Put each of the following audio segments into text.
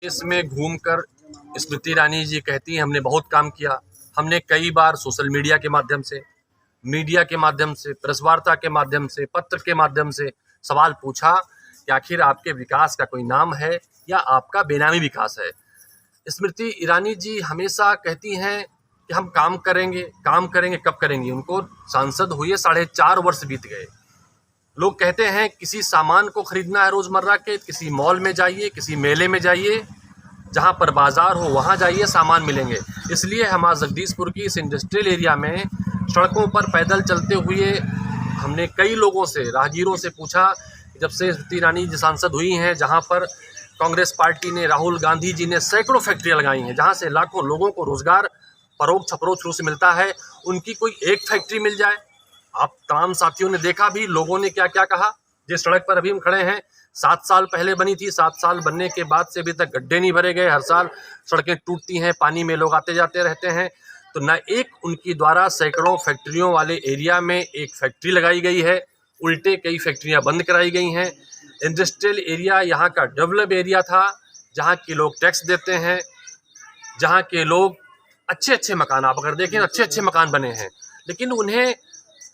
इसमें घूमकर स्मृति ईरानी जी कहती हैं हमने बहुत काम किया। हमने कई बार सोशल मीडिया के माध्यम से, प्रेस वार्ता के माध्यम से, पत्र के माध्यम से सवाल पूछा कि आखिर आपके विकास का कोई नाम है या आपका बेनामी विकास है। स्मृति ईरानी जी हमेशा कहती हैं कि हम काम करेंगे, कब करेंगी? उनको सांसद हुए 4.5 वर्ष बीत गए। लोग कहते हैं किसी सामान को खरीदना है रोज़मर्रा के, किसी मॉल में जाइए, किसी मेले में जाइए, जहाँ पर बाज़ार हो वहाँ जाइए, सामान मिलेंगे। इसलिए हम आज जगदीशपुर की इस इंडस्ट्रियल एरिया में सड़कों पर पैदल चलते हुए हमने कई लोगों से, राहगीरों से पूछा, जब से स्मृति ईरानी जी सांसद हुई हैं, जहाँ पर कांग्रेस पार्टी ने, राहुल गांधी जी ने सैकड़ों फैक्ट्रियाँ लगाई हैं, जहाँ से लाखों लोगों को रोज़गार परोक्ष अपरोक्ष रूप से मिलता है, उनकी कोई एक फैक्ट्री मिल जाए। आप तमाम साथियों ने देखा भी लोगों ने क्या क्या कहा। जिस सड़क पर अभी हम खड़े हैं 7 साल पहले बनी थी, 7 साल बनने के बाद से अभी तक गड्ढे नहीं भरे गए। हर साल सड़कें टूटती हैं, पानी में लोग आते जाते रहते हैं। तो न एक उनकी द्वारा सैकड़ों फैक्ट्रियों वाले एरिया में एक फैक्ट्री लगाई गई है, उल्टे कई फैक्ट्रियां बंद कराई गई हैं। इंडस्ट्रियल एरिया यहाँ का डेवलप एरिया था, जहाँ के लोग टैक्स देते हैं, जहाँ के लोग अच्छे मकान, आप अगर देखें अच्छे मकान बने हैं, लेकिन उन्हें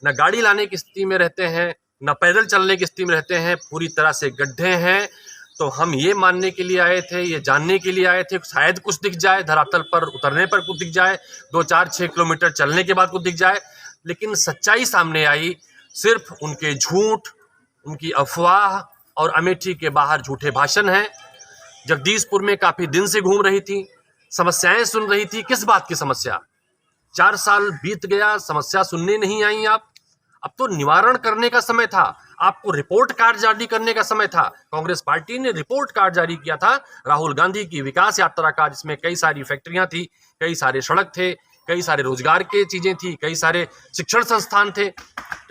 न गाड़ी लाने की स्थिति में रहते हैं, न पैदल चलने की स्थिति में रहते हैं, पूरी तरह से गड्ढे हैं। तो हम ये मानने के लिए आए थे, ये जानने के लिए आए थे, शायद कुछ दिख जाए, धरातल पर उतरने पर कुछ दिख जाए, 2-4-6 किलोमीटर चलने के बाद कुछ दिख जाए। लेकिन सच्चाई सामने आई, सिर्फ उनके झूठ, उनकी अफवाह और अमेठी के बाहर झूठे भाषण हैं। जगदीशपुर में काफ़ी दिन से घूम रही थी, समस्याएं सुन रही थी। किस बात की समस्या? 4 साल बीत गया, समस्या सुनने नहीं आई आप। अब तो निवारण करने का समय था, आपको रिपोर्ट कार्ड जारी करने का समय था। कांग्रेस पार्टी ने रिपोर्ट कार्ड जारी किया था राहुल गांधी की विकास यात्रा का, जिसमें कई सारी फैक्ट्रियां थी, कई सारे सड़क थे, कई सारे रोजगार की चीजें थी, कई सारे शिक्षण संस्थान थे।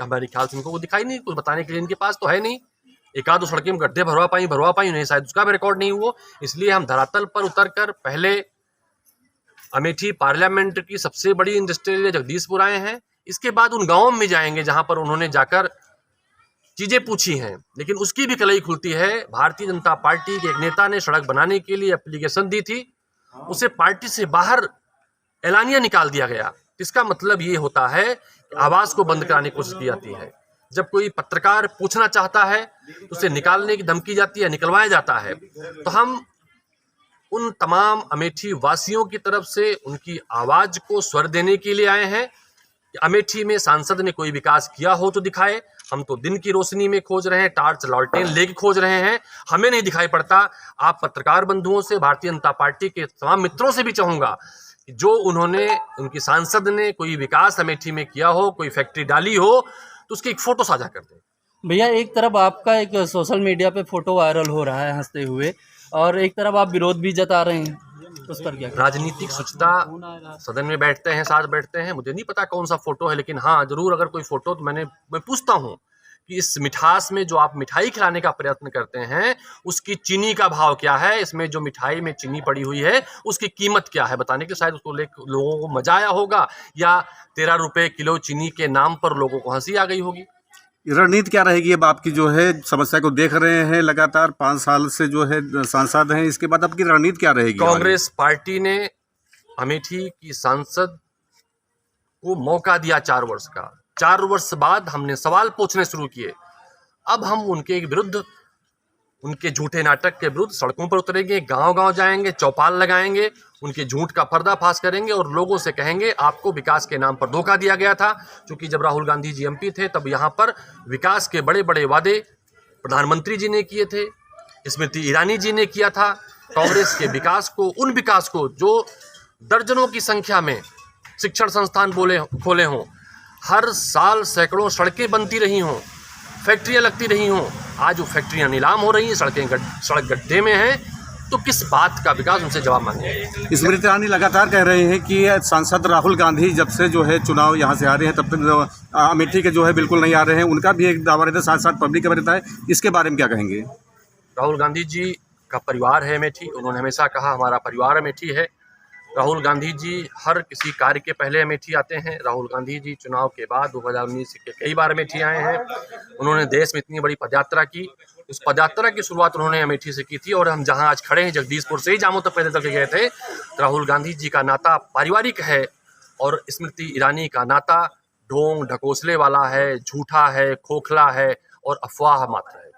हमारे ख्याल से उनको वो दिखाई नहीं, कुछ बताने के लिए इनके पास तो है नहीं। एक आध सड़कें में गड्ढे भरवा पाई उन्हें शायद उसका भी रिकॉर्ड नहीं हुआ। इसलिए हम धरातल पर उतरकर पहले अमेठी पार्लियामेंट की सबसे बड़ी इंडस्ट्रियल जगदीशपुर आए हैं। इसके बाद उन गांवों में जाएंगे जहां पर उन्होंने जाकर चीजें पूछी हैं, लेकिन उसकी भी कलई खुलती है। भारतीय जनता पार्टी के एक नेता ने सड़क बनाने के लिए एप्लीकेशन दी थी, उसे पार्टी से बाहर एलानिया निकाल दिया गया। इसका मतलब ये होता है कि आवाज को बंद कराने की कोशिश की जाती है। जब कोई पत्रकार पूछना चाहता है तो उसे निकालने की धमकी जाती है, निकलवाया जाता है। तो हम उन तमाम अमेठी वासियों की तरफ से उनकी आवाज को स्वर देने के लिए आए हैं कि अमेठी में सांसद ने कोई विकास किया हो तो दिखाए। हम तो दिन की रोशनी में खोज रहे हैं, टार्च लालटेन लेके खोज रहे हैं, हमें नहीं दिखाई पड़ता। आप पत्रकार बंधुओं से, भारतीय जनता पार्टी के तमाम मित्रों से भी चाहूंगा कि जो उन्होंने, उनकी सांसद ने कोई विकास अमेठी में किया हो, कोई फैक्ट्री डाली हो, तो उसकी एक फोटो साझा कर दें। भैया, एक तरफ आपका एक सोशल मीडिया पे फोटो वायरल हो रहा है हंसते हुए, और एक तरफ आप विरोध भी जता रहे हैं, उस पर क्या? राजनीतिक शुचिता, सदन में बैठते हैं, साथ बैठते हैं, मुझे नहीं पता कौन सा फोटो है, लेकिन हाँ जरूर अगर कोई फोटो, तो मैं पूछता हूँ कि इस मिठास में जो आप मिठाई खिलाने का प्रयत्न करते हैं, उसकी चीनी का भाव क्या है, इसमें जो मिठाई में चीनी पड़ी हुई है उसकी कीमत क्या है, बताने के शायद उसको लोगों को मजा आया होगा, या 13 रुपए किलो चीनी के नाम पर लोगों को हंसी आ गई होगी। रणनीति क्या रहेगी अब आपकी? जो है समस्या को देख रहे हैं लगातार, 5 साल से जो है सांसद हैं, इसके बाद आपकी रणनीति क्या रहेगी? कांग्रेस पार्टी ने अमेठी की सांसद को मौका दिया 4 वर्ष का। 4 वर्ष बाद हमने सवाल पूछने शुरू किए। अब हम उनके विरुद्ध, उनके झूठे नाटक के विरुद्ध सड़कों पर उतरेंगे, गांव-गांव जाएंगे, चौपाल लगाएंगे, उनके झूठ का पर्दाफाश करेंगे और लोगों से कहेंगे आपको विकास के नाम पर धोखा दिया गया था। क्योंकि जब राहुल गांधी जी एमपी थे तब यहाँ पर विकास के बड़े बड़े वादे प्रधानमंत्री जी ने किए थे, स्मृति ईरानी जी ने किया था। कांग्रेस के विकास को, उन विकास को जो दर्जनों की संख्या में शिक्षण संस्थान खोले हों, हर साल सैकड़ों सड़कें बनती रही हों, फैक्ट्रियां लगती रही हों, आज वो फैक्ट्रियां नीलाम हो रही हैं, सड़क गड्ढे में हैं, तो किस बात का विकास? उनसे जवाब मांगे। स्मृति ईरानी लगातार कह रहे हैं कि सांसद राहुल गांधी जब से जो है चुनाव यहाँ से आ रहे हैं तब तक अमेठी के जो है बिल्कुल नहीं आ रहे हैं, उनका भी एक दावा रहता है, साथ साथ पब्लिक का भी रहता है। इसके बारे में क्या कहेंगे? राहुल गांधी जी का परिवार है अमेठी, उन्होंने हमेशा कहा हमारा परिवार अमेठी है। राहुल गांधी जी हर किसी कार्य के पहले अमेठी आते हैं। राहुल गांधी जी चुनाव के बाद 2019 के कई बार अमेठी आए हैं। उन्होंने देश में इतनी बड़ी पदयात्रा की, उस पदयात्रा की शुरुआत उन्होंने अमेठी से की थी। और हम जहां आज खड़े हैं, जगदीशपुर से ही जामो तक पैदल चल के गए थे। तो राहुल गांधी जी का नाता पारिवारिक है और स्मृति ईरानी का नाता ढोंग ढकोसले वाला है, झूठा है, खोखला है और अफवाह मात्र है।